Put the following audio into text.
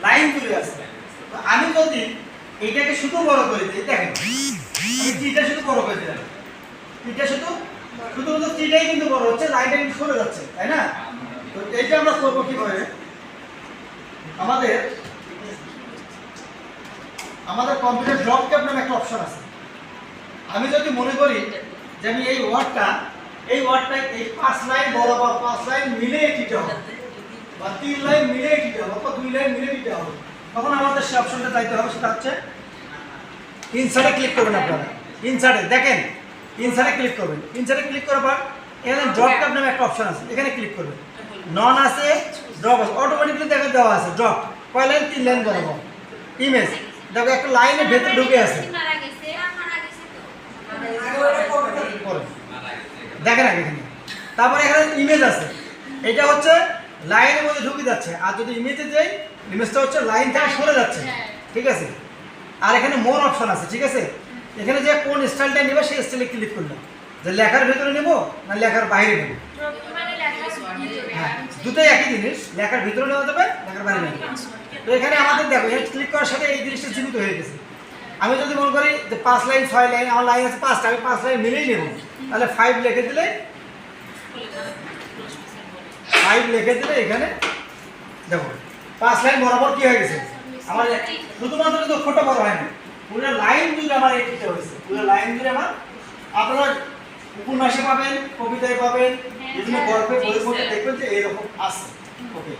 Line জুড়ে আছে। তো আমি যদি এইটাকে শুধু বড় করে দিই, দেখেন আমি টিটা শুধু বড় করে দিলাম, টিটা শুধুমাত্র টিটাই কিন্তু বড় হচ্ছে, লাইনটা কিন্তু সরে যাচ্ছে, তাই না? তো এইটা আমরা করবো কিভাবে? আমাদের কম্পিউটার ড্রপ ক্যাপ নামে একটা অপশন আছে। আমি যদি মনে করি যে আমি এই ওয়ার্ডটা এই 5 লাইন বরাবর 5 লাইন মিলে টিটা হবে, বা 3 লাইন মিলে টিটা হবে, বা 2 লাইন মিলে টিটা হবে, তখন আমাদের সেই অপশনটা চাইতে হবে। সেটা হচ্ছে ইনসার্টে ক্লিক করবেন। আপনারা ইনসার্টে দেখেন, ইনসার্টে ক্লিক করবেন। ইনসার্টে ক্লিক করার পর এখানে ড্রপ ক্যাপ নামে একটা অপশন আছে, এখানে ক্লিক করবেন। নন আছে, ড্রপ আছে, অটোমেটিক্যালি দেখা দেওয়া আছে ড্রপ কয় লাইন, 3 লাইন বরাবর। ইমেজ দেখো একটা লাইনের ভেতরে ঢুকে আছে, দেখেন আগে এখানে। তারপরে এখানে ইমেজ আছে, এটা হচ্ছে লাইনের মধ্যে ঢুকে যাচ্ছে, আর যদি ইমেজে যাই ইমেজটা হচ্ছে লাইন থেকে সরে যাচ্ছে, ঠিক আছে? আর এখানে মোর অপশন আছে, ঠিক আছে? এখানে যে কোন স্টাইলটা নেবে সেই স্টাইলে ক্লিক করলাম, যে লেখার ভিতরে নেব না লেখার বাইরে নেব। হ্যাঁ, দুটোই একই জিনিস, লেখার ভিতরে নেওয়া যাবে, লেখার বাইরে নেওয়া যাবে। তো এখানে আমাদের দেখো ক্লিক করার সাথে এই জিনিসটা জীবিত হয়ে গেছে। আমি যদি মনে করি যে 5 লাইন 6 লাইন, আমার লাইন আছে 5টা, আমি 5 লাইন মিলেই নেব, তাহলে 5 লিখে দিলে এখানে দেখো 5 লাইন বরাবর কি হয়ে গেছে আমার। শুধুমাত্র কিন্তু অক্ষরটা বড় হয়নি, পুরো লাইন জুড়ে আমার এই টিটা হয়েছে, পুরো লাইন জুড়ে আমার। আপনারা উপন্যাসে পাবেন, কবিতায় পাবেন, বিভিন্ন গল্পে বইয়ের মধ্যে দেখবেন যে এইরকম আছে। ওকে।